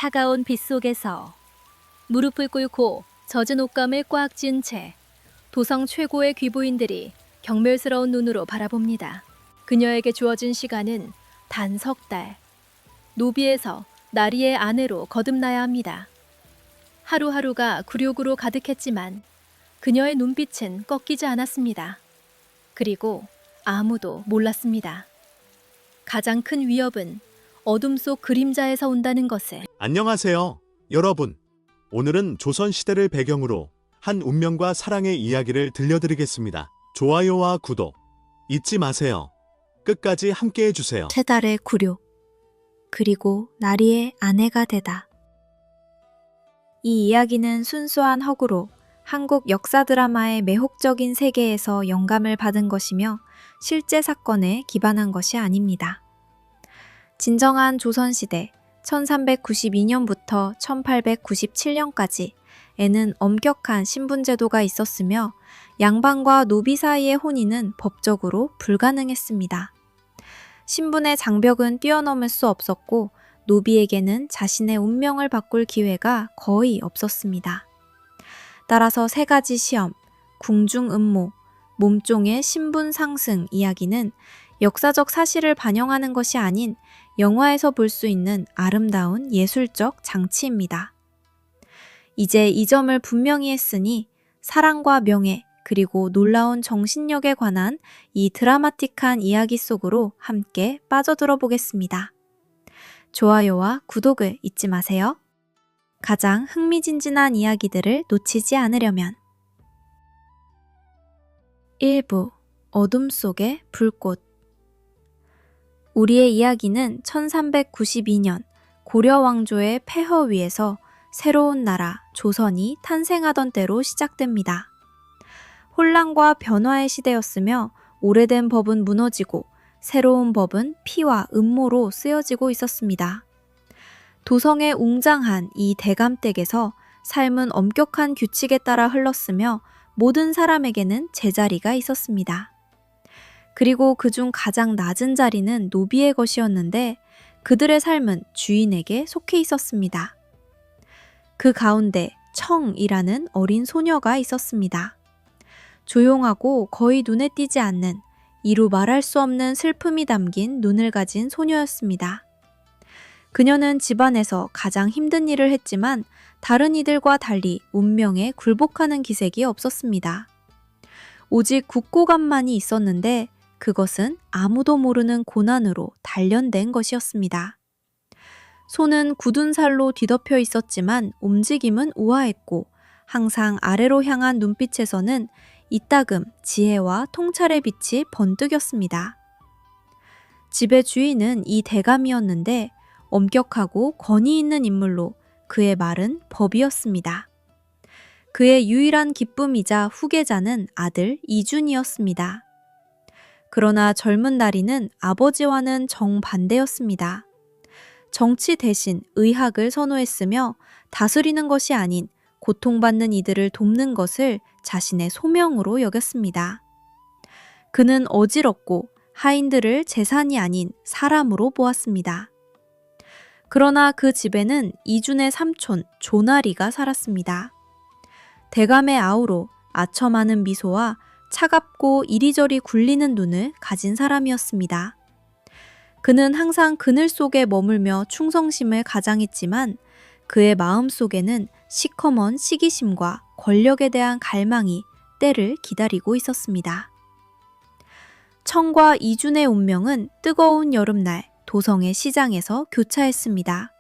차가운 빗속에서 무릎을 꿇고 젖은 옷감을 꽉 쥔 채 도성 최고의 귀부인들이 경멸스러운 눈으로 바라봅니다. 그녀에게 주어진 시간은 단 석 달. 노비에서 나리의 아내로 거듭나야 합니다. 하루하루가 굴욕으로 가득했지만 그녀의 눈빛은 꺾이지 않았습니다. 그리고 아무도 몰랐습니다. 가장 큰 위협은 어둠 속 그림자에서 온다는 것을. 안녕하세요, 여러분. 오늘은 조선시대를 배경으로 한 운명과 사랑의 이야기를 들려드리겠습니다. 좋아요와 구독 잊지 마세요. 끝까지 함께 해주세요. 세 달의 굴욕, 그리고 나리의 아내가 되다. 이 이야기는 순수한 허구로 한국 역사 드라마의 매혹적인 세계에서 영감을 받은 것이며 실제 사건에 기반한 것이 아닙니다. 진정한 조선시대 1392년부터 1897년까지 에는 엄격한 신분제도가 있었으며 양반과 노비 사이의 혼인은 법적으로 불가능했습니다. 신분의 장벽은 뛰어넘을 수 없었고 노비에게는 자신의 운명을 바꿀 기회가 거의 없었습니다. 따라서 세 가지 시험, 궁중음모, 몸종의 신분 상승 이야기는 역사적 사실을 반영하는 것이 아닌 영화에서 볼 수 있는 아름다운 예술적 장치입니다. 이제 이 점을 분명히 했으니 사랑과 명예 그리고 놀라운 정신력에 관한 이 드라마틱한 이야기 속으로 함께 빠져들어 보겠습니다. 좋아요와 구독을 잊지 마세요. 가장 흥미진진한 이야기들을 놓치지 않으려면. 1부 어둠 속의 불꽃. 우리의 이야기는 1392년 고려 왕조의 폐허 위에서 새로운 나라 조선이 탄생하던 때로 시작됩니다. 혼란과 변화의 시대였으며 오래된 법은 무너지고 새로운 법은 피와 음모로 쓰여지고 있었습니다. 도성의 웅장한 이 대감댁에서 삶은 엄격한 규칙에 따라 흘렀으며 모든 사람에게는 제자리가 있었습니다. 그리고 그중 가장 낮은 자리는 노비의 것이었는데 그들의 삶은 주인에게 속해 있었습니다. 그 가운데 청이라는 어린 소녀가 있었습니다. 조용하고 거의 눈에 띄지 않는 이루 말할 수 없는 슬픔이 담긴 눈을 가진 소녀였습니다. 그녀는 집안에서 가장 힘든 일을 했지만 다른 이들과 달리 운명에 굴복하는 기색이 없었습니다. 오직 굳고감만이 있었는데 그것은 아무도 모르는 고난으로 단련된 것이었습니다. 손은 굳은 살로 뒤덮여 있었지만 움직임은 우아했고 항상 아래로 향한 눈빛에서는 이따금 지혜와 통찰의 빛이 번뜩였습니다. 집의 주인은 이 대감이었는데 엄격하고 권위 있는 인물로 그의 말은 법이었습니다. 그의 유일한 기쁨이자 후계자는 아들 이준이었습니다. 그러나 젊은 나리는 아버지와는 정반대였습니다. 정치 대신 의학을 선호했으며 다스리는 것이 아닌 고통받는 이들을 돕는 것을 자신의 소명으로 여겼습니다. 그는 어지럽고 하인들을 재산이 아닌 사람으로 보았습니다. 그러나 그 집에는 이준의 삼촌 조나리가 살았습니다. 대감의 아우로 아첨하는 미소와 차갑고 이리저리 굴리는 눈을 가진 사람이었습니다. 그는 항상 그늘 속에 머물며 충성심을 가장했지만 그의 마음 속에는 시커먼 시기심과 권력에 대한 갈망이 때를 기다리고 있었습니다. 청과 이준의 운명은 뜨거운 여름날 도성의 시장에서 교차했습니다.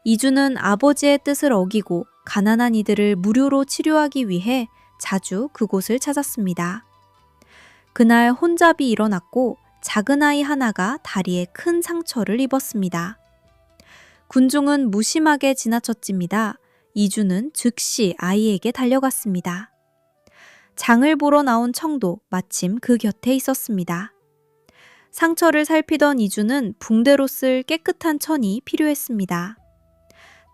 이준은 아버지의 뜻을 어기고 가난한 이들을 무료로 치료하기 위해 자주 그곳을 찾았습니다. 그날 혼잡이 일어났고 작은 아이 하나가 다리에 큰 상처를 입었습니다. 군중은 무심하게 지나쳤집니다. 이준은 즉시 아이에게 달려갔습니다. 장을 보러 나온 청도 마침 그 곁에 있었습니다. 상처를 살피던 이준은 붕대로 쓸 깨끗한 천이 필요했습니다.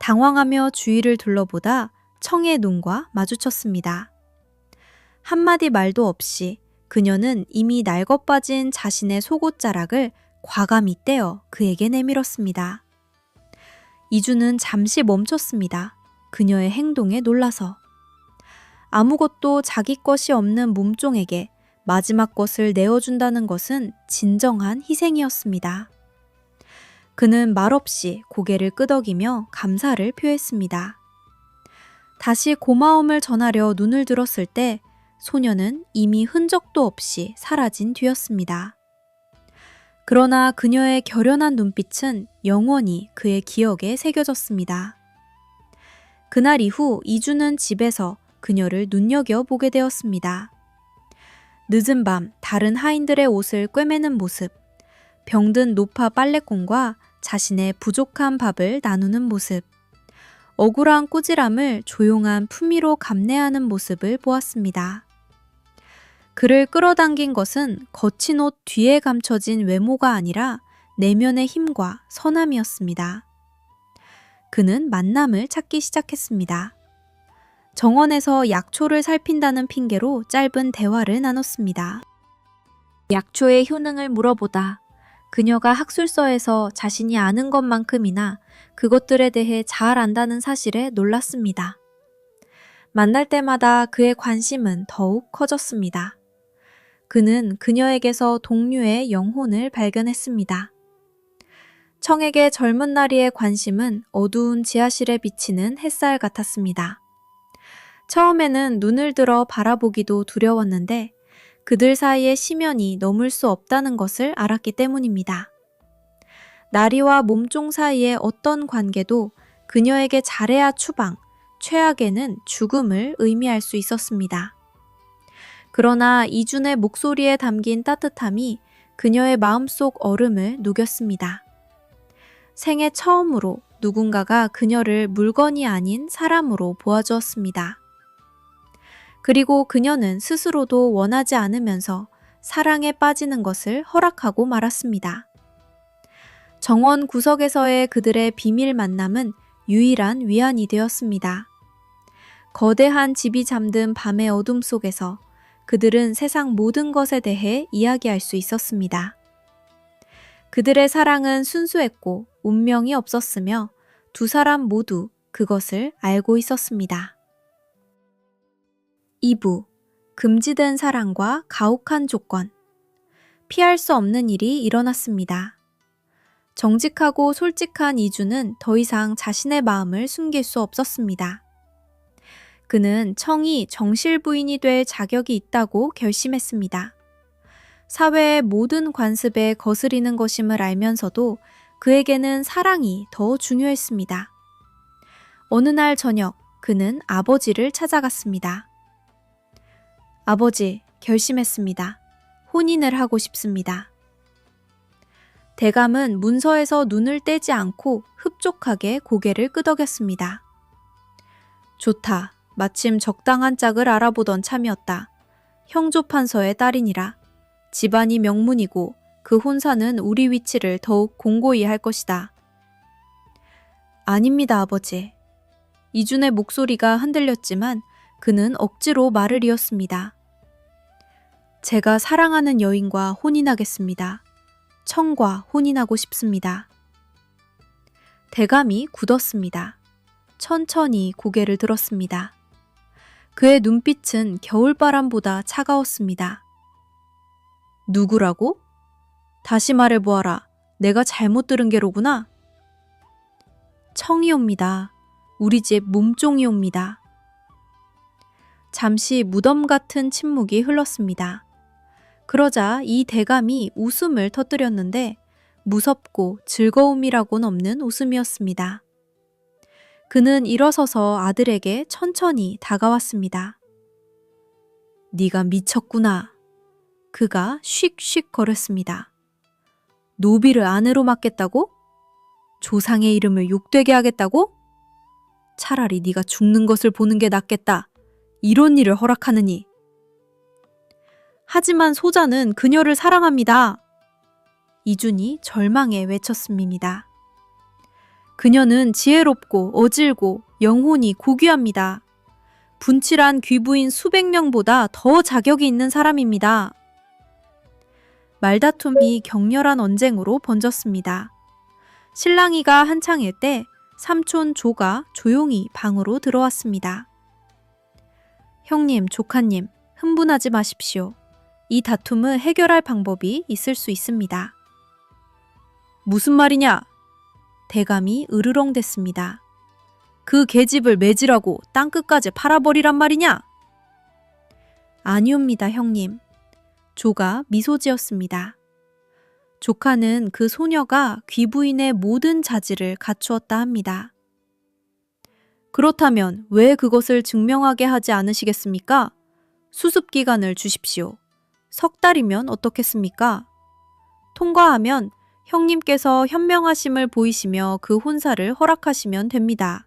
당황하며 주위를 둘러보다 청의 눈과 마주쳤습니다. 한마디 말도 없이 그녀는 이미 날것빠진 자신의 속옷자락을 과감히 떼어 그에게 내밀었습니다. 이주는 잠시 멈췄습니다. 그녀의 행동에 놀라서. 아무것도 자기 것이 없는 몸종에게 마지막 것을 내어준다는 것은 진정한 희생이었습니다. 그는 말없이 고개를 끄덕이며 감사를 표했습니다. 다시 고마움을 전하려 눈을 들었을 때 소녀는 이미 흔적도 없이 사라진 뒤였습니다. 그러나 그녀의 결연한 눈빛은 영원히 그의 기억에 새겨졌습니다. 그날 이후 이주는 집에서 그녀를 눈여겨보게 되었습니다. 늦은 밤 다른 하인들의 옷을 꿰매는 모습, 병든 노파 빨래공과 자신의 부족한 밥을 나누는 모습, 억울한 꾸지람을 조용한 품위로 감내하는 모습을 보았습니다. 그를 끌어당긴 것은 거친 옷 뒤에 감춰진 외모가 아니라 내면의 힘과 선함이었습니다. 그는 만남을 찾기 시작했습니다. 정원에서 약초를 살핀다는 핑계로 짧은 대화를 나눴습니다. 약초의 효능을 물어보다 그녀가 학술서에서 자신이 아는 것만큼이나 그것들에 대해 잘 안다는 사실에 놀랐습니다. 만날 때마다 그의 관심은 더욱 커졌습니다. 그는 그녀에게서 동료의 영혼을 발견했습니다. 청에게 젊은 나리의 관심은 어두운 지하실에 비치는 햇살 같았습니다. 처음에는 눈을 들어 바라보기도 두려웠는데 그들 사이의 심연이 넘을 수 없다는 것을 알았기 때문입니다. 나리와 몸종 사이의 어떤 관계도 그녀에게 잘해야 추방, 최악에는 죽음을 의미할 수 있었습니다. 그러나 이준의 목소리에 담긴 따뜻함이 그녀의 마음속 얼음을 녹였습니다. 생애 처음으로 누군가가 그녀를 물건이 아닌 사람으로 보아주었습니다. 그리고 그녀는 스스로도 원하지 않으면서 사랑에 빠지는 것을 허락하고 말았습니다. 정원 구석에서의 그들의 비밀 만남은 유일한 위안이 되었습니다. 거대한 집이 잠든 밤의 어둠 속에서 그들은 세상 모든 것에 대해 이야기할 수 있었습니다. 그들의 사랑은 순수했고 운명이 없었으며 두 사람 모두 그것을 알고 있었습니다. 2부 금지된 사랑과 가혹한 조건. 피할 수 없는 일이 일어났습니다. 정직하고 솔직한 이주는 더 이상 자신의 마음을 숨길 수 없었습니다. 그는 청이 정실 부인이 될 자격이 있다고 결심했습니다. 사회의 모든 관습에 거스리는 것임을 알면서도 그에게는 사랑이 더 중요했습니다. 어느 날 저녁 그는 아버지를 찾아갔습니다. 아버지, 결심했습니다. 혼인을 하고 싶습니다. 대감은 문서에서 눈을 떼지 않고 흡족하게 고개를 끄덕였습니다. 좋다. 마침 적당한 짝을 알아보던 참이었다. 형조판서의 딸이니라. 집안이 명문이고 그 혼사는 우리 위치를 더욱 공고히 할 것이다. 아닙니다, 아버지. 이준의 목소리가 흔들렸지만 그는 억지로 말을 이었습니다. 제가 사랑하는 여인과 혼인하겠습니다. 청과 혼인하고 싶습니다. 대감이 굳었습니다. 천천히 고개를 들었습니다. 그의 눈빛은 겨울바람보다 차가웠습니다. 누구라고? 다시 말해보아라. 내가 잘못 들은 게로구나. 청이옵니다. 우리 집 몸종이옵니다. 잠시 무덤 같은 침묵이 흘렀습니다. 그러자 이 대감이 웃음을 터뜨렸는데 무섭고 즐거움이라고는 없는 웃음이었습니다. 그는 일어서서 아들에게 천천히 다가왔습니다. 네가 미쳤구나. 그가 쉭쉭 거렸습니다. 노비를 아내로 맡겠다고? 조상의 이름을 욕되게 하겠다고? 차라리 네가 죽는 것을 보는 게 낫겠다. 이런 일을 허락하느니. 하지만 소자는 그녀를 사랑합니다. 이준이 절망에 외쳤습니다. 그녀는 지혜롭고 어질고 영혼이 고귀합니다. 분칠한 귀부인 수백 명보다 더 자격이 있는 사람입니다. 말다툼이 격렬한 언쟁으로 번졌습니다. 실랑이가 한창일 때 삼촌 조가 조용히 방으로 들어왔습니다. 형님, 조카님, 흥분하지 마십시오. 이 다툼을 해결할 방법이 있을 수 있습니다. 무슨 말이냐? 대감이 으르렁댔습니다. 그 계집을 매질하고 땅끝까지 팔아버리란 말이냐? 아니옵니다, 형님. 조가 미소 지었습니다. 조카는 그 소녀가 귀부인의 모든 자질을 갖추었다 합니다. 그렇다면 왜 그것을 증명하게 하지 않으시겠습니까? 수습 기간을 주십시오. 3달이면 어떻겠습니까? 통과하면 형님께서 현명하심을 보이시며 그 혼사를 허락하시면 됩니다.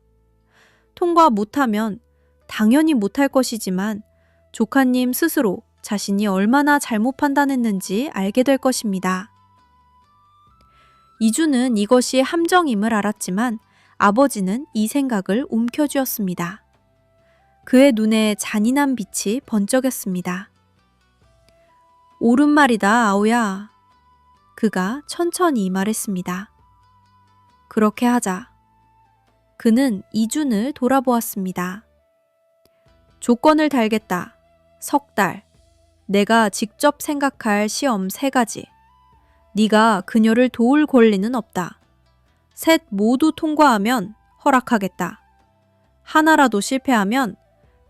통과 못하면 당연히 못할 것이지만 조카님 스스로 자신이 얼마나 잘못 판단했는지 알게 될 것입니다. 이주는 이것이 함정임을 알았지만 아버지는 이 생각을 움켜쥐었습니다. 그의 눈에 잔인한 빛이 번쩍였습니다. 옳은 말이다, 아우야. 그가 천천히 말했습니다. 그렇게 하자. 그는 이준을 돌아보았습니다. 조건을 달겠다. 3달. 내가 직접 생각할 시험 3가지. 네가 그녀를 도울 권리는 없다. 셋 모두 통과하면 허락하겠다. 하나라도 실패하면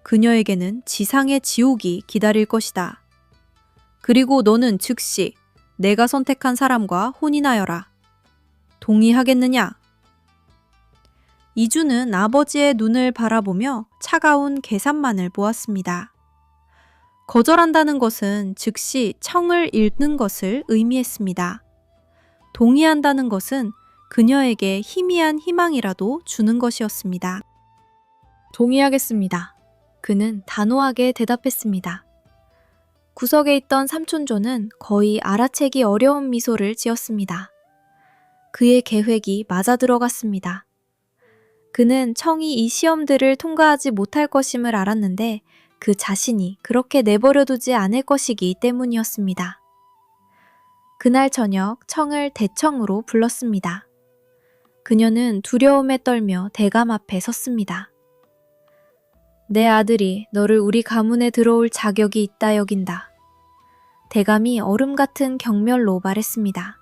그녀에게는 지상의 지옥이 기다릴 것이다. 그리고 너는 즉시 내가 선택한 사람과 혼인하여라. 동의하겠느냐? 이주는 아버지의 눈을 바라보며 차가운 계산만을 보았습니다. 거절한다는 것은 즉시 청을 잃는 것을 의미했습니다. 동의한다는 것은 그녀에게 희미한 희망이라도 주는 것이었습니다. 동의하겠습니다. 그는 단호하게 대답했습니다. 구석에 있던 삼촌조는 거의 알아채기 어려운 미소를 지었습니다. 그의 계획이 맞아들어갔습니다. 그는 청이 이 시험들을 통과하지 못할 것임을 알았는데 그 자신이 그렇게 내버려두지 않을 것이기 때문이었습니다. 그날 저녁 청을 대청으로 불렀습니다. 그녀는 두려움에 떨며 대감 앞에 섰습니다. 내 아들이 너를 우리 가문에 들어올 자격이 있다 여긴다. 대감이 얼음 같은 경멸로 말했습니다.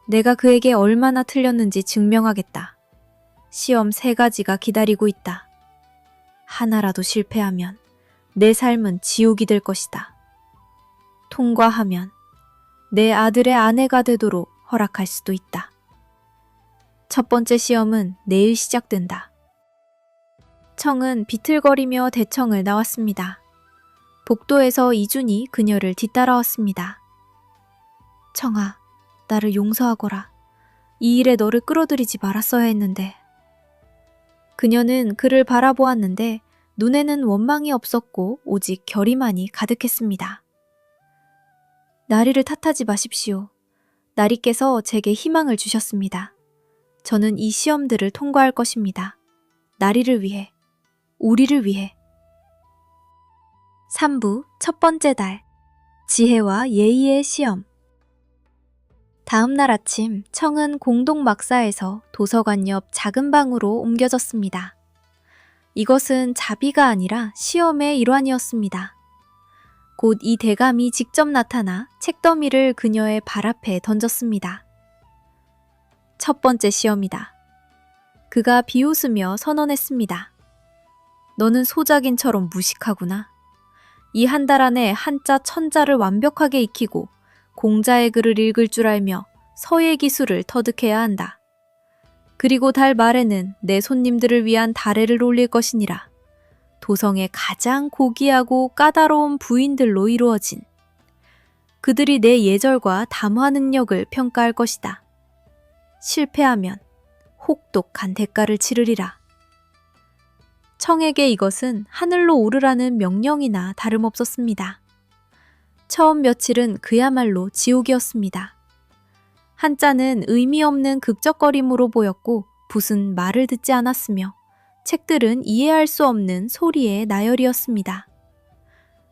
내가 그에게 얼마나 틀렸는지 증명하겠다. 시험 3가지가 기다리고 있다. 하나라도 실패하면 내 삶은 지옥이 될 것이다. 통과하면 내 아들의 아내가 되도록 허락할 수도 있다. 첫 번째 시험은 내일 시작된다. 청은 비틀거리며 대청을 나왔습니다. 복도에서 이준이 그녀를 뒤따라왔습니다. 청아, 나를 용서하거라. 이 일에 너를 끌어들이지 말았어야 했는데. 그녀는 그를 바라보았는데 눈에는 원망이 없었고 오직 결의만이 가득했습니다. 나리를 탓하지 마십시오. 나리께서 제게 희망을 주셨습니다. 저는 이 시험들을 통과할 것입니다. 나리를 위해, 우리를 위해. 3부 첫 번째 달, 지혜와 예의의 시험. 다음 날 아침 청은 공동 막사에서 도서관 옆 작은 방으로 옮겨졌습니다. 이것은 자비가 아니라 시험의 일환이었습니다. 곧 이 대감이 직접 나타나 책더미를 그녀의 발 앞에 던졌습니다. 첫 번째 시험이다. 그가 비웃으며 선언했습니다. 너는 소작인처럼 무식하구나. 이 한 달 안에 한자 천자를 완벽하게 익히고 공자의 글을 읽을 줄 알며 서예 기술을 터득해야 한다. 그리고 달 말에는 내 손님들을 위한 다래를 올릴 것이니라. 도성의 가장 고귀하고 까다로운 부인들로 이루어진. 그들이 내 예절과 담화 능력을 평가할 것이다. 실패하면 혹독한 대가를 치르리라. 청에게 이것은 하늘로 오르라는 명령이나 다름없었습니다. 처음 며칠은 그야말로 지옥이었습니다. 한자는 의미 없는 극적거림으로 보였고 붓은 말을 듣지 않았으며 책들은 이해할 수 없는 소리의 나열이었습니다.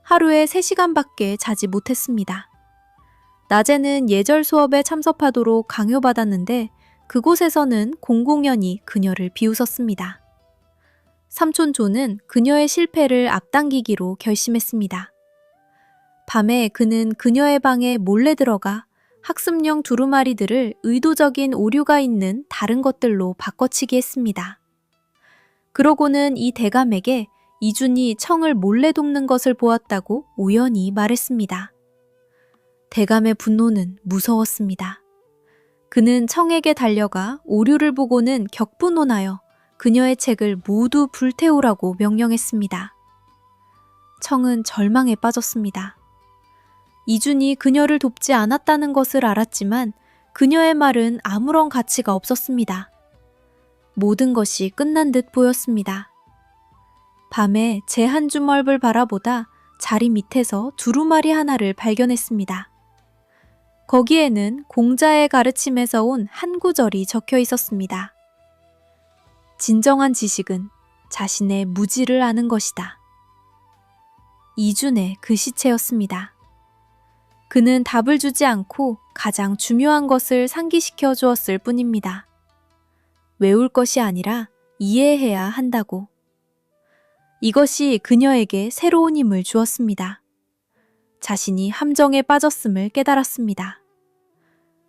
하루에 3시간밖에 자지 못했습니다. 낮에는 예절 수업에 참석하도록 강요받았는데 그곳에서는 공공연히 그녀를 비웃었습니다. 삼촌 조는 그녀의 실패를 앞당기기로 결심했습니다. 밤에 그는 그녀의 방에 몰래 들어가 학습용 두루마리들을 의도적인 오류가 있는 다른 것들로 바꿔치기 했습니다. 그러고는 이 대감에게 이준이 청을 몰래 돕는 것을 보았다고 우연히 말했습니다. 대감의 분노는 무서웠습니다. 그는 청에게 달려가 오류를 보고는 격분혼하여 그녀의 책을 모두 불태우라고 명령했습니다. 청은 절망에 빠졌습니다. 이준이 그녀를 돕지 않았다는 것을 알았지만 그녀의 말은 아무런 가치가 없었습니다. 모든 것이 끝난 듯 보였습니다. 밤에 제 한 주먹을 바라보다 자리 밑에서 두루마리 하나를 발견했습니다. 거기에는 공자의 가르침에서 온 한 구절이 적혀 있었습니다. 진정한 지식은 자신의 무지를 아는 것이다. 이준의 글씨체였습니다. 그는 답을 주지 않고 가장 중요한 것을 상기시켜 주었을 뿐입니다. 외울 것이 아니라 이해해야 한다고. 이것이 그녀에게 새로운 힘을 주었습니다. 자신이 함정에 빠졌음을 깨달았습니다.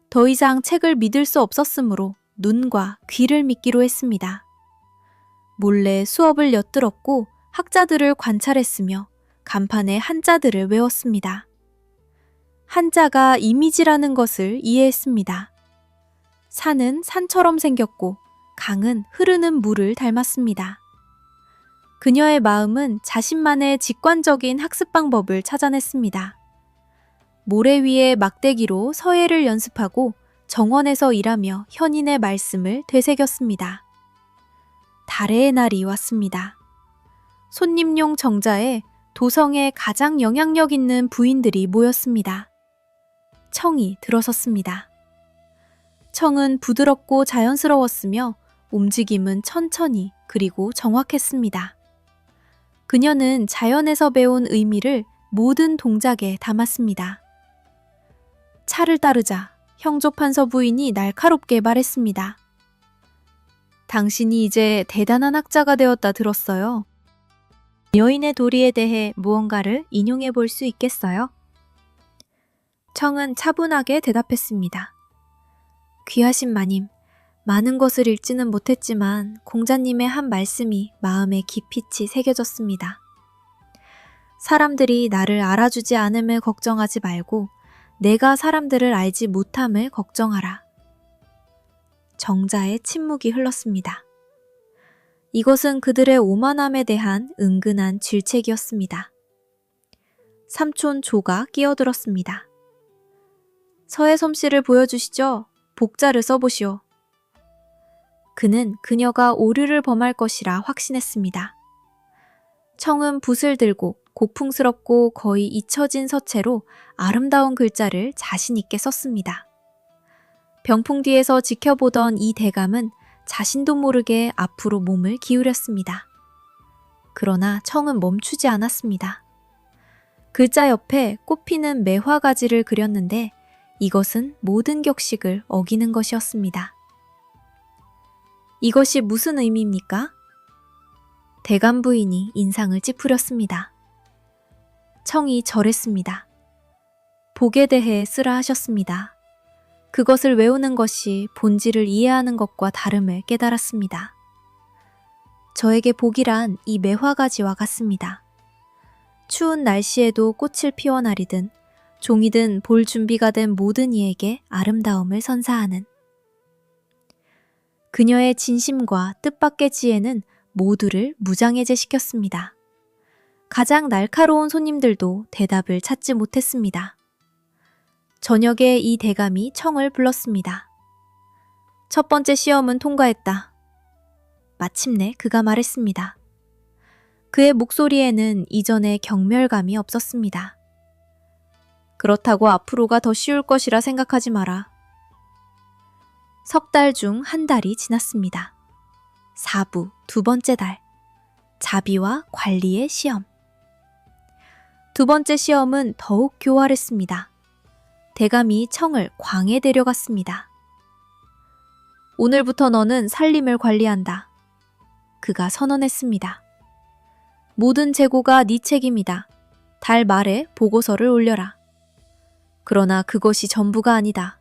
더 이상 책을 믿을 수 없었으므로 눈과 귀를 믿기로 했습니다. 몰래 수업을 엿들었고 학자들을 관찰했으며 간판에 한자들을 외웠습니다. 한자가 이미지라는 것을 이해했습니다. 산은 산처럼 생겼고 강은 흐르는 물을 닮았습니다. 그녀의 마음은 자신만의 직관적인 학습 방법을 찾아냈습니다. 모래 위에 막대기로 서예를 연습하고 정원에서 일하며 현인의 말씀을 되새겼습니다. 달의 날이 왔습니다. 손님용 정자에 도성의 가장 영향력 있는 부인들이 모였습니다. 청이 들어섰습니다. 청은 부드럽고 자연스러웠으며 움직임은 천천히 그리고 정확했습니다. 그녀는 자연에서 배운 의미를 모든 동작에 담았습니다. 차를 따르자 형조판서 부인이 날카롭게 말했습니다. 당신이 이제 대단한 학자가 되었다 들었어요. 여인의 도리에 대해 무언가를 인용해 볼 수 있겠어요? 청은 차분하게 대답했습니다. 귀하신 마님, 많은 것을 읽지는 못했지만 공자님의 한 말씀이 마음에 깊이 새겨졌습니다. 사람들이 나를 알아주지 않음을 걱정하지 말고 내가 사람들을 알지 못함을 걱정하라. 정자의 침묵이 흘렀습니다. 이것은 그들의 오만함에 대한 은근한 질책이었습니다. 삼촌 조가 끼어들었습니다. 서예 솜씨를 보여주시죠. 복자를 써보시오. 그는 그녀가 오류를 범할 것이라 확신했습니다. 청은 붓을 들고 고풍스럽고 거의 잊혀진 서체로 아름다운 글자를 자신 있게 썼습니다. 병풍 뒤에서 지켜보던 이 대감은 자신도 모르게 앞으로 몸을 기울였습니다. 그러나 청은 멈추지 않았습니다. 글자 옆에 꽃피는 매화가지를 그렸는데 이것은 모든 격식을 어기는 것이었습니다. 이것이 무슨 의미입니까? 대감 부인이 인상을 찌푸렸습니다. 청이 절했습니다. 복에 대해 쓰라 하셨습니다. 그것을 외우는 것이 본질을 이해하는 것과 다름을 깨달았습니다. 저에게 복이란 이 매화가지와 같습니다. 추운 날씨에도 꽃을 피워나리든 종이든 볼 준비가 된 모든 이에게 아름다움을 선사하는. 그녀의 진심과 뜻밖의 지혜는 모두를 무장해제시켰습니다. 가장 날카로운 손님들도 대답을 찾지 못했습니다. 저녁에 이 대감이 청을 불렀습니다. 첫 번째 시험은 통과했다. 마침내 그가 말했습니다. 그의 목소리에는 이전의 경멸감이 없었습니다. 그렇다고 앞으로가 더 쉬울 것이라 생각하지 마라. 석 달 중 한 달이 지났습니다. 4부 두 번째 달, 자비와 관리의 시험. 두 번째 시험은 더욱 교활했습니다. 대감이 청을 광에 데려갔습니다. 오늘부터 너는 살림을 관리한다. 그가 선언했습니다. 모든 재고가 네 책임이다. 달 말에 보고서를 올려라. 그러나 그것이 전부가 아니다.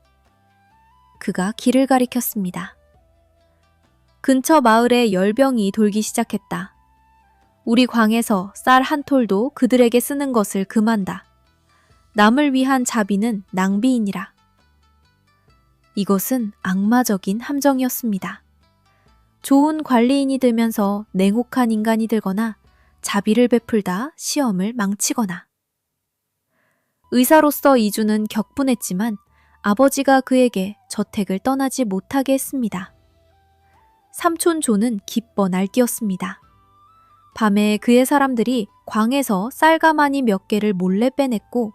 그가 길을 가리켰습니다. 근처 마을에 열병이 돌기 시작했다. 우리 광에서 쌀 한 톨도 그들에게 쓰는 것을 금한다. 남을 위한 자비는 낭비이니라. 이것은 악마적인 함정이었습니다. 좋은 관리인이 되면서 냉혹한 인간이 되거나 자비를 베풀다 시험을 망치거나. 의사로서 이주는 격분했지만 아버지가 그에게 저택을 떠나지 못하게 했습니다. 삼촌 조는 기뻐 날뛰었습니다. 밤에 그의 사람들이 광에서 쌀가마니 몇 개를 몰래 빼냈고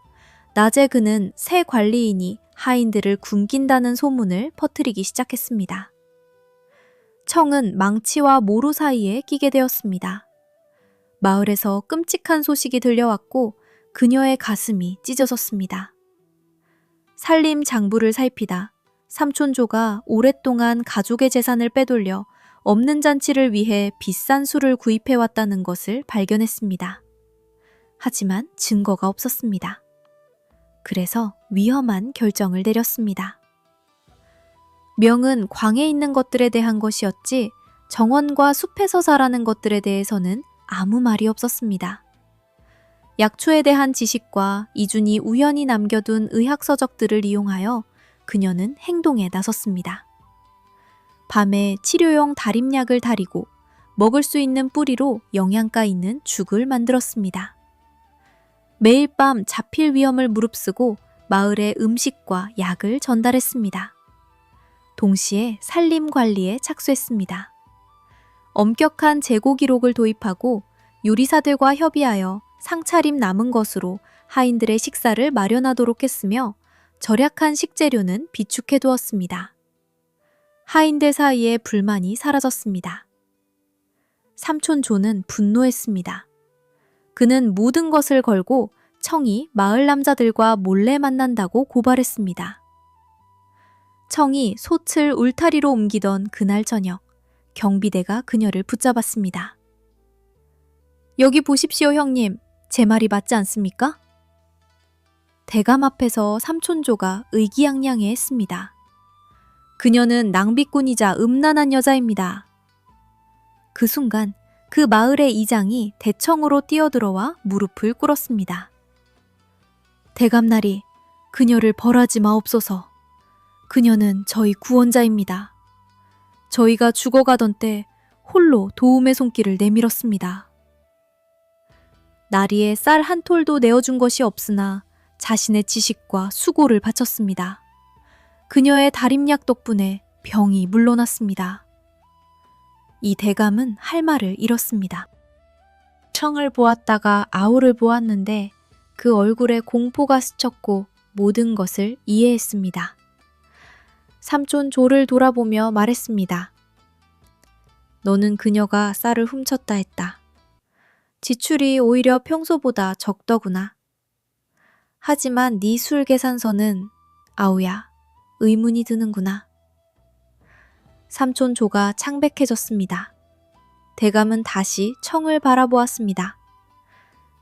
낮에 그는 새 관리인이 하인들을 굶긴다는 소문을 퍼뜨리기 시작했습니다. 청은 망치와 모루 사이에 끼게 되었습니다. 마을에서 끔찍한 소식이 들려왔고 그녀의 가슴이 찢어졌습니다. 살림 장부를 살피다 삼촌조가 오랫동안 가족의 재산을 빼돌려 없는 잔치를 위해 비싼 술을 구입해왔다는 것을 발견했습니다. 하지만 증거가 없었습니다. 그래서 위험한 결정을 내렸습니다. 명은 광에 있는 것들에 대한 것이었지 정원과 숲에서 자라는 것들에 대해서는 아무 말이 없었습니다. 약초에 대한 지식과 이준이 우연히 남겨둔 의학서적들을 이용하여 그녀는 행동에 나섰습니다. 밤에 치료용 다림약을 다리고 먹을 수 있는 뿌리로 영양가 있는 죽을 만들었습니다. 매일 밤 잡힐 위험을 무릅쓰고 마을에 음식과 약을 전달했습니다. 동시에 살림 관리에 착수했습니다. 엄격한 재고 기록을 도입하고 요리사들과 협의하여 상차림 남은 것으로 하인들의 식사를 마련하도록 했으며 절약한 식재료는 비축해 두었습니다. 하인들 사이에 불만이 사라졌습니다. 삼촌 조는 분노했습니다. 그는 모든 것을 걸고 청이 마을 남자들과 몰래 만난다고 고발했습니다. 청이 솥을 울타리로 옮기던 그날 저녁, 경비대가 그녀를 붙잡았습니다. 여기 보십시오, 형님. 제 말이 맞지 않습니까? 대감 앞에서 삼촌조가 의기양양해 했습니다. 그녀는 낭비꾼이자 음란한 여자입니다. 그 순간 그 마을의 이장이 대청으로 뛰어들어와 무릎을 꿇었습니다. 대감나리, 그녀를 벌하지 마옵소서. 그녀는 저희 구원자입니다. 저희가 죽어가던 때 홀로 도움의 손길을 내밀었습니다. 나리에 쌀 한 톨도 내어준 것이 없으나 자신의 지식과 수고를 바쳤습니다. 그녀의 다림약 덕분에 병이 물러났습니다. 이 대감은 할 말을 잃었습니다. 청을 보았다가 아우를 보았는데 그 얼굴에 공포가 스쳤고 모든 것을 이해했습니다. 삼촌 조를 돌아보며 말했습니다. 너는 그녀가 쌀을 훔쳤다 했다. 지출이 오히려 평소보다 적더구나. 하지만 네 술 계산서는 아우야, 의문이 드는구나. 삼촌 조가 창백해졌습니다. 대감은 다시 청을 바라보았습니다.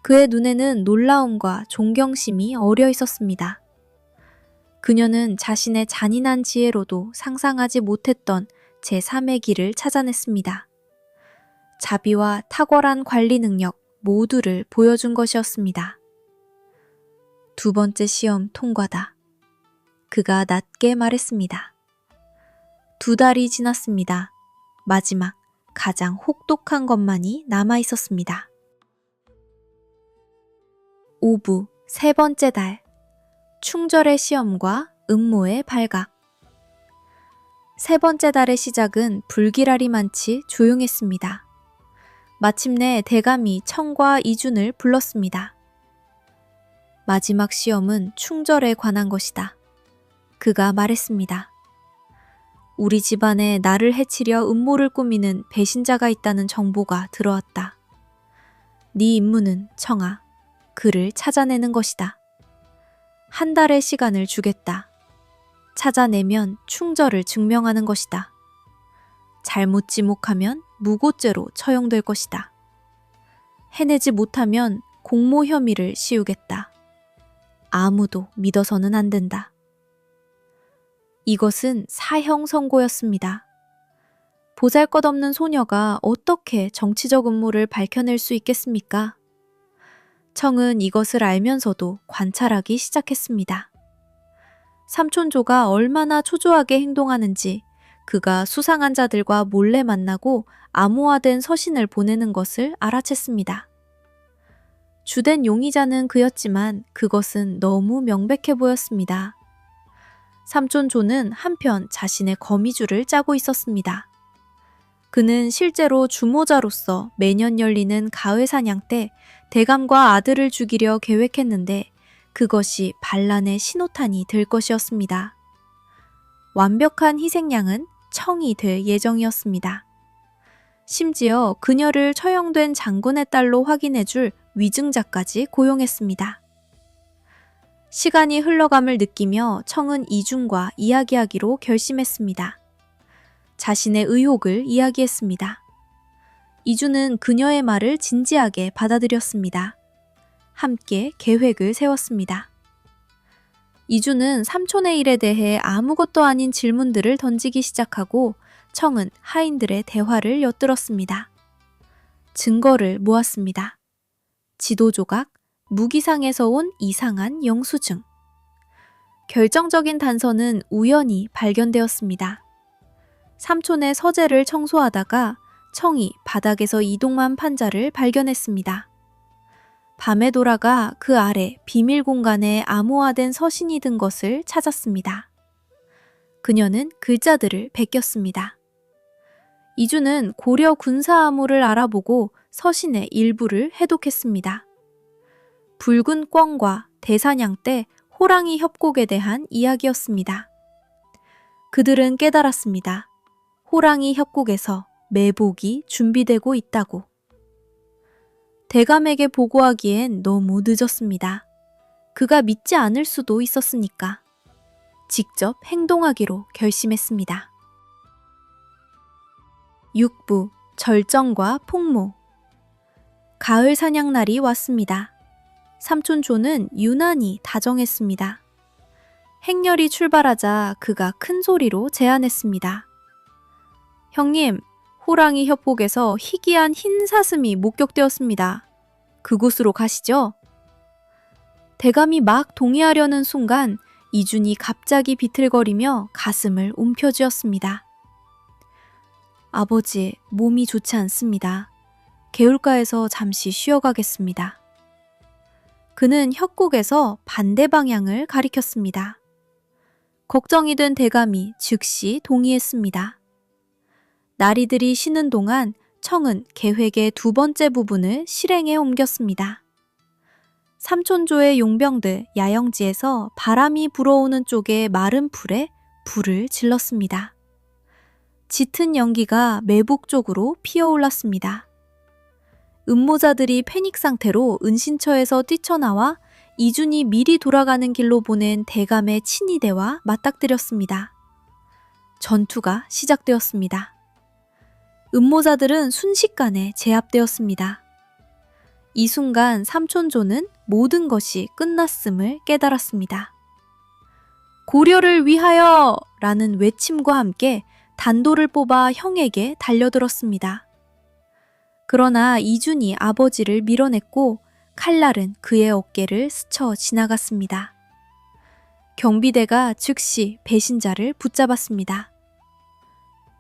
그의 눈에는 놀라움과 존경심이 어려 있었습니다. 그녀는 자신의 잔인한 지혜로도 상상하지 못했던 제3의 길을 찾아냈습니다. 자비와 탁월한 관리 능력 모두를 보여준 것이었습니다. 두 번째 시험 통과다. 그가 낮게 말했습니다. 2달이 지났습니다. 마지막 가장 혹독한 것만이 남아 있었습니다. 오부 세 번째 달, 충절의 시험과 음모의 발각. 세 번째 달의 시작은 불길알이 많지 조용했습니다. 마침내 대감이 청과 이준을 불렀습니다. 마지막 시험은 충절에 관한 것이다. 그가 말했습니다. 우리 집안에 나를 해치려 음모를 꾸미는 배신자가 있다는 정보가 들어왔다. 네 임무는 청아, 그를 찾아내는 것이다. 1달의 시간을 주겠다. 찾아내면 충절을 증명하는 것이다. 잘못 지목하면 무고죄로 처형될 것이다. 해내지 못하면 공모 혐의를 씌우겠다. 아무도 믿어서는 안 된다. 이것은 사형 선고였습니다. 보잘것없는 소녀가 어떻게 정치적 음모를 밝혀낼 수 있겠습니까? 청은 이것을 알면서도 관찰하기 시작했습니다. 삼촌조가 얼마나 초조하게 행동하는지, 그가 수상한 자들과 몰래 만나고 암호화된 서신을 보내는 것을 알아챘습니다. 주된 용의자는 그였지만 그것은 너무 명백해 보였습니다. 삼촌조는 한편 자신의 거미줄을 짜고 있었습니다. 그는 실제로 주모자로서 매년 열리는 가을 사냥 때 대감과 아들을 죽이려 계획했는데 그것이 반란의 신호탄이 될 것이었습니다. 완벽한 희생양은 청이 될 예정이었습니다. 심지어 그녀를 처형된 장군의 딸로 확인해줄 위증자까지 고용했습니다. 시간이 흘러감을 느끼며 청은 이준과 이야기하기로 결심했습니다. 자신의 의혹을 이야기했습니다. 이준은 그녀의 말을 진지하게 받아들였습니다. 함께 계획을 세웠습니다. 이준은 삼촌의 일에 대해 아무것도 아닌 질문들을 던지기 시작하고 청은 하인들의 대화를 엿들었습니다. 증거를 모았습니다. 지도 조각, 무기상에서 온 이상한 영수증. 결정적인 단서는 우연히 발견되었습니다. 삼촌의 서재를 청소하다가 청이 바닥에서 이동한 판자를 발견했습니다. 밤에 돌아가 그 아래 비밀 공간에 암호화된 서신이 든 것을 찾았습니다. 그녀는 글자들을 베꼈습니다. 이주는 고려 군사 암호를 알아보고 서신의 일부를 해독했습니다. 붉은 꿩과 대사냥 때 호랑이 협곡에 대한 이야기였습니다. 그들은 깨달았습니다. 호랑이 협곡에서 매복이 준비되고 있다고. 대감에게 보고하기엔 너무 늦었습니다. 그가 믿지 않을 수도 있었으니까. 직접 행동하기로 결심했습니다. 6부 절정과 폭모. 가을 사냥날이 왔습니다. 삼촌조는 유난히 다정했습니다. 행렬이 출발하자 그가 큰 소리로 제안했습니다. 형님, 호랑이 협곡에서 희귀한 흰 사슴이 목격되었습니다. 그곳으로 가시죠. 대감이 막 동의하려는 순간 이준이 갑자기 비틀거리며 가슴을 움켜쥐었습니다. 아버지, 몸이 좋지 않습니다. 개울가에서 잠시 쉬어가겠습니다. 그는 협곡에서 반대 방향을 가리켰습니다. 걱정이 된 대감이 즉시 동의했습니다. 나리들이 쉬는 동안 청은 계획의 두 번째 부분을 실행에 옮겼습니다. 삼촌조의 용병들 야영지에서 바람이 불어오는 쪽의 마른 풀에 불을 질렀습니다. 짙은 연기가 매복 쪽으로 피어올랐습니다. 음모자들이 패닉 상태로 은신처에서 뛰쳐나와 이준이 미리 돌아가는 길로 보낸 대감의 친위대와 맞닥뜨렸습니다. 전투가 시작되었습니다. 음모자들은 순식간에 제압되었습니다. 이 순간 삼촌조는 모든 것이 끝났음을 깨달았습니다. 고려를 위하여! 라는 외침과 함께 단도를 뽑아 형에게 달려들었습니다. 그러나 이준이 아버지를 밀어냈고 칼날은 그의 어깨를 스쳐 지나갔습니다. 경비대가 즉시 배신자를 붙잡았습니다.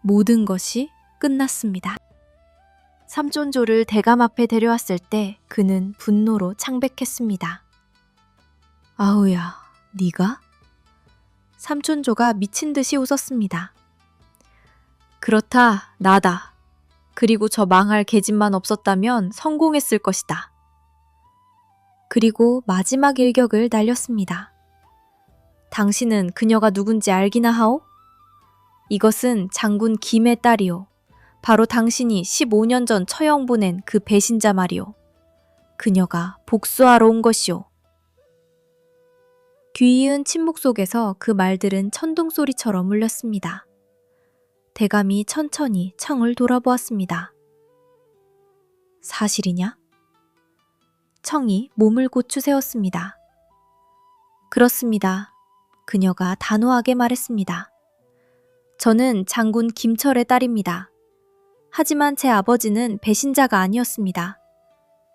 모든 것이 끝났습니다. 삼촌조를 대감 앞에 데려왔을 때 그는 분노로 창백했습니다. 아우야, 네가? 삼촌조가 미친 듯이 웃었습니다. 그렇다, 나다. 그리고 저 망할 계집만 없었다면 성공했을 것이다. 그리고 마지막 일격을 날렸습니다. 당신은 그녀가 누군지 알기나 하오? 이것은 장군 김의 딸이오. 바로 당신이 15년 전 처형 보낸 그 배신자 말이오. 그녀가 복수하러 온 것이오. 귀이은 침묵 속에서 그 말들은 천둥소리처럼 울렸습니다. 대감이 천천히 청을 돌아보았습니다. 사실이냐? 청이 몸을 고추 세웠습니다. 그렇습니다. 그녀가 단호하게 말했습니다. 저는 장군 김철의 딸입니다. 하지만 제 아버지는 배신자가 아니었습니다.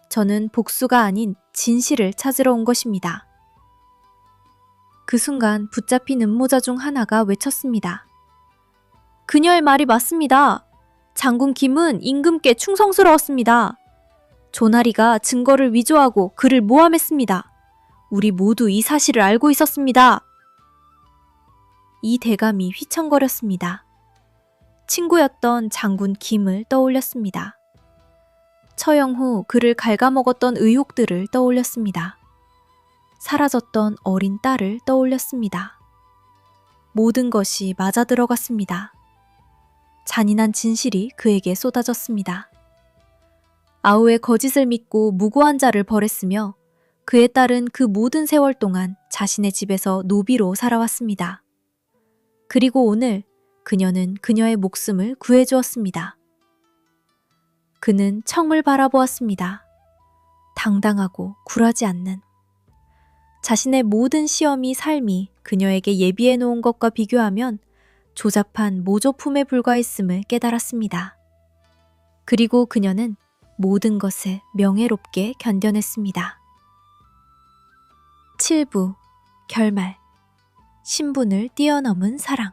저는 복수가 아닌 진실을 찾으러 온 것입니다. 그 순간 붙잡힌 음모자 중 하나가 외쳤습니다. 그녀의 말이 맞습니다. 장군 김은 임금께 충성스러웠습니다. 조나리가 증거를 위조하고 그를 모함했습니다. 우리 모두 이 사실을 알고 있었습니다. 이 대감이 휘청거렸습니다. 친구였던 장군 김을 떠올렸습니다. 처형 후 그를 갉아먹었던 의혹들을 떠올렸습니다. 사라졌던 어린 딸을 떠올렸습니다. 모든 것이 맞아들어갔습니다. 잔인한 진실이 그에게 쏟아졌습니다. 아우의 거짓을 믿고 무고한 자를 벌했으며 그의 딸은 그 모든 세월 동안 자신의 집에서 노비로 살아왔습니다. 그리고 오늘 그녀는 그녀의 목숨을 구해주었습니다. 그는 청을 바라보았습니다. 당당하고 굴하지 않는. 자신의 모든 시험이 삶이 그녀에게 예비해 놓은 것과 비교하면 조잡한 모조품에 불과했음을 깨달았습니다. 그리고 그녀는 모든 것을 명예롭게 견뎌냈습니다. 7부 결말 신분을 뛰어넘은 사랑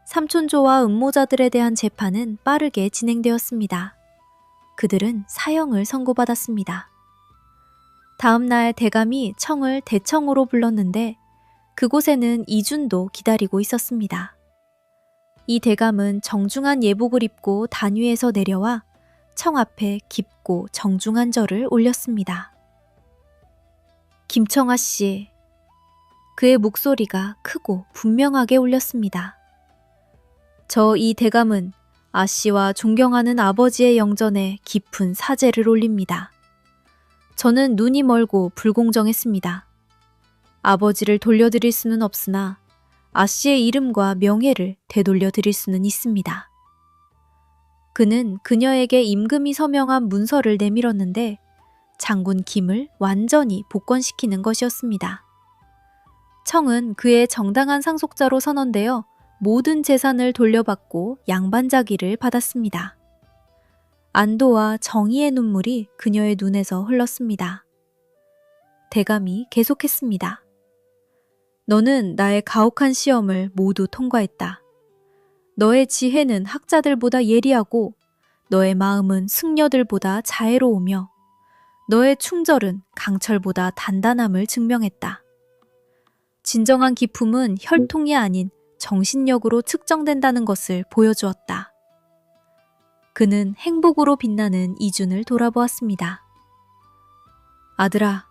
삼촌조와 음모자들에 대한 재판은 빠르게 진행되었습니다. 그들은 사형을 선고받았습니다. 다음 날 대감이 청을 대청으로 불렀는데 그곳에는 이준도 기다리고 있었습니다. 이 대감은 정중한 예복을 입고 단위에서 내려와 청 앞에 깊고 정중한 절을 올렸습니다. 김청아 씨. 그의 목소리가 크고 분명하게 울렸습니다. 저 이 대감은 아씨와 존경하는 아버지의 영전에 깊은 사죄를 올립니다. 저는 눈이 멀고 불공정했습니다. 아버지를 돌려드릴 수는 없으나 아씨의 이름과 명예를 되돌려드릴 수는 있습니다. 그는 그녀에게 임금이 서명한 문서를 내밀었는데 장군 김을 완전히 복권시키는 것이었습니다. 청은 그의 정당한 상속자로 선언되어 모든 재산을 돌려받고 양반자기를 받았습니다. 안도와 정의의 눈물이 그녀의 눈에서 흘렀습니다. 대감이 계속했습니다. 너는 나의 가혹한 시험을 모두 통과했다. 너의 지혜는 학자들보다 예리하고 너의 마음은 승려들보다 자애로우며 너의 충절은 강철보다 단단함을 증명했다. 진정한 기품은 혈통이 아닌 정신력으로 측정된다는 것을 보여주었다. 그는 행복으로 빛나는 이준을 돌아보았습니다. 아들아,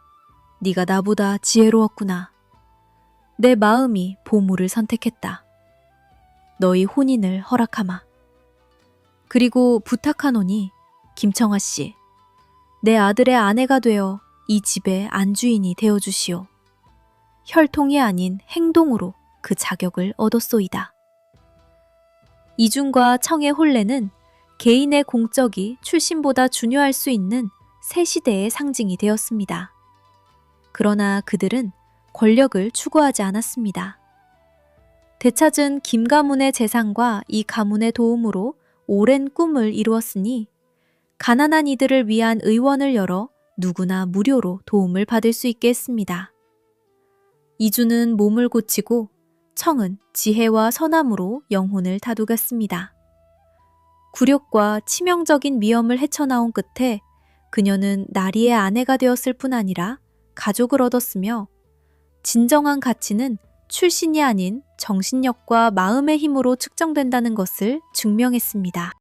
네가 나보다 지혜로웠구나. 내 마음이 보물을 선택했다. 너희 혼인을 허락하마. 그리고 부탁하노니 김청아 씨, 내 아들의 아내가 되어 이 집의 안주인이 되어주시오. 혈통이 아닌 행동으로 그 자격을 얻었소이다. 이준과 청의 혼례는 개인의 공적이 출신보다 중요할 수 있는 새 시대의 상징이 되었습니다. 그러나 그들은 권력을 추구하지 않았습니다. 되찾은 김 가문의 재산과 이 가문의 도움으로 오랜 꿈을 이루었으니 가난한 이들을 위한 의원을 열어 누구나 무료로 도움을 받을 수 있게 했습니다. 이주는 몸을 고치고 청은 지혜와 선함으로 영혼을 다독였습니다. 굴욕과 치명적인 위험을 헤쳐나온 끝에 그녀는 나리의 아내가 되었을 뿐 아니라 가족을 얻었으며 진정한 가치는 출신이 아닌 정신력과 마음의 힘으로 측정된다는 것을 증명했습니다.